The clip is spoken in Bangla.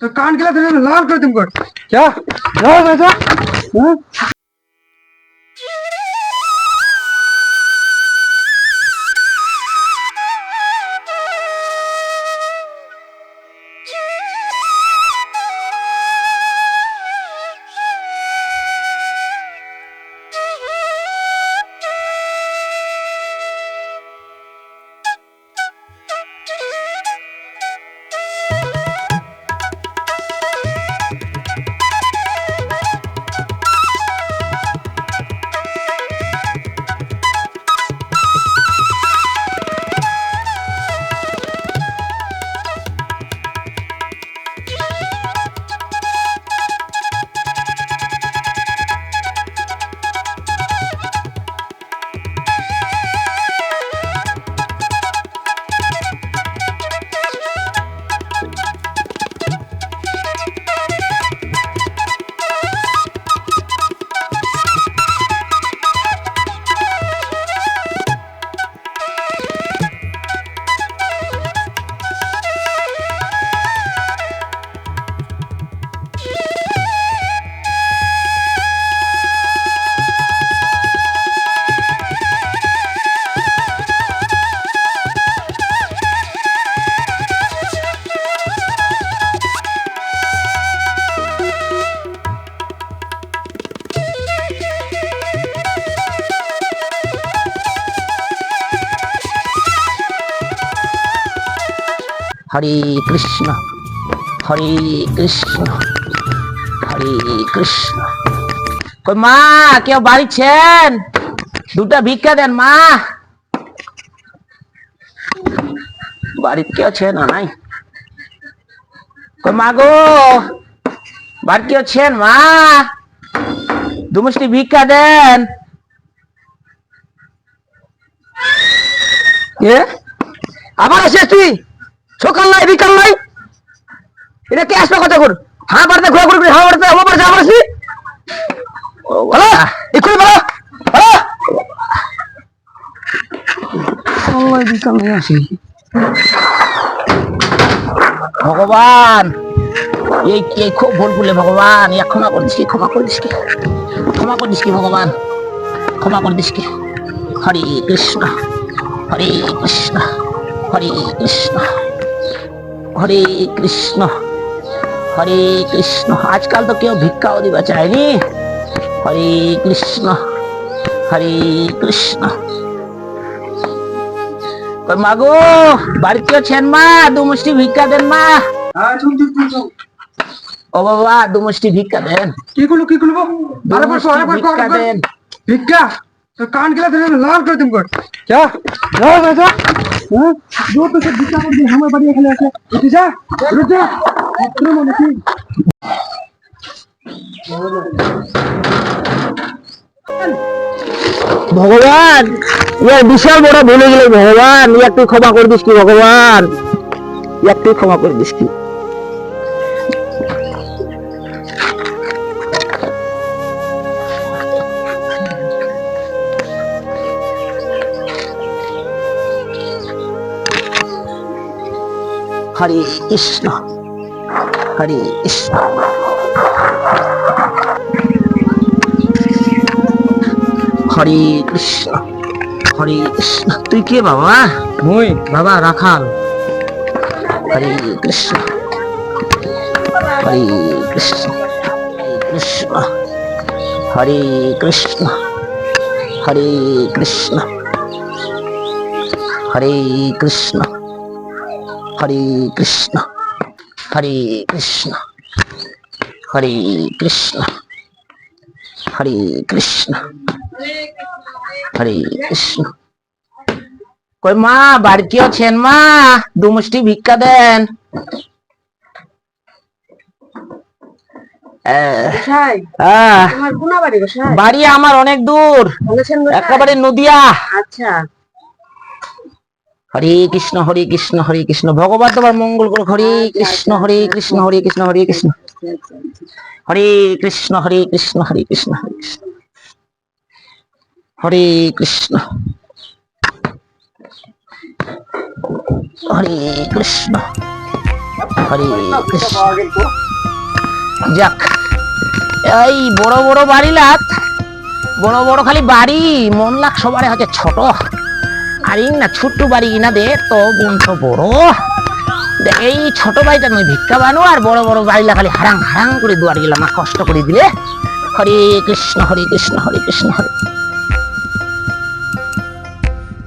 तो कान के लिए लाल कर तुमको क्या लाल कैसा हाँ? হরে কৃষ্ণ হরে কৃষ্ণ হরে কৃষ্ণ। কই মা, কেউ বাড়িছেন? দুটা ভিক্ষা দেন মা। বাড়িতে কেউ আছে না? নাই। কই মা গো, বাড়ি কেউ আছেন মা? দুমুষ্টি ভিক্ষা দেন। আবার আসিস তুই? সকাল নাই বিকাল নাই, এটা কে আসবে কথা কর? হ্যাঁ বাড়িতে ঘোরা করবি, হ্যাঁ বাড়িতে আমার বাড়িতে আবার আসি। বলো এক্ষুনি বলো বিকাল নাই আসি। ভগবান, এই খুব ভুল করলে ভগবান, ক্ষমা করে দিস কি, ক্ষমা করে দিস কি, ক্ষমা করে দিস কি ভগবান, ক্ষমা করে দিস কি। হরে কৃষ্ণ হরে কৃষ্ণ হরে কৃষ্ণ হরে কৃষ্ণ হরে কৃষ্ণ। আজকাল তো কেউ ভিক্ষাও দিবা চায়নি। হরে কৃষ্ণ হরে কৃষ্ণ। মা গো, বাড়িতে আছেন মা? দুমুষ্টি ভিক্ষা দেন মা। ও বাবা, দুমুষ্টি ভিক্ষা দেন। কি করলো ভিক্ষা দেন। ভিক্ষা तो कान के लिए लाल कर तुमको क्या लाल कैसा हाँ? जो तो सब भिक्षा कर दिया हमारे बढ़िया खेले ऐसे रुक जा अपने मन की ভগবান, ইয়ার বিশাল বড় ভুলে গেলে ভগবান, একটু ক্ষমা করে দিস কি ভগবান, একটু ক্ষমা করে দিস কি। হরে কৃষ্ণ হরে কৃষ্ণ হরে কৃষ্ণ হরে কৃষ্ণ। তুই কে বাবা? মুই বাবা রাখাল। হরে কৃষ্ণ হরে কৃষ্ণ কৃষ্ণ হরে কৃষ্ণ হরে কৃষ্ণ হরে কৃষ্ণ হরে কৃষ্ণ হরে কৃষ্ণ হরে কৃষ্ণ হরে কৃষ্ণ হরে কৃষ্ণ। কই মা, বাড়িতে আছেন মা? দুমুষ্টি ভিক্ষা দেন। বাড়ি আমার অনেক দূর, একেবারে নদিয়া। আচ্ছা, হরে কৃষ্ণ হরে কৃষ্ণ হরে কৃষ্ণ। ভগবান তোমার মঙ্গল করুক। হরে কৃষ্ণ হরে কৃষ্ণ হরে কৃষ্ণ হরে কৃষ্ণ হরে কৃষ্ণ হরে কৃষ্ণ হরে কৃষ্ণ হরে কৃষ্ণ হরে কৃষ্ণ হরে কৃষ্ণ হরে কৃষ্ণ। যাক, এই বড় বড় বাড়ি লাগ, বড় বড় খালি বাড়ি, মন লাগ সবারে হচ্ছে ছোট। আর এই না ছোট্ট বাড়ি না দে তো বোন তো বড়। দেখ এই ছোট বাড়িটা নয় ভিক্ষা বানো, আর বড় বড় বাড়িলা খালি হারাং হারাং করে দুয়ার গেলাম, কষ্ট করে দিলে। হরে কৃষ্ণ হরে কৃষ্ণ হরে কৃষ্ণ হরে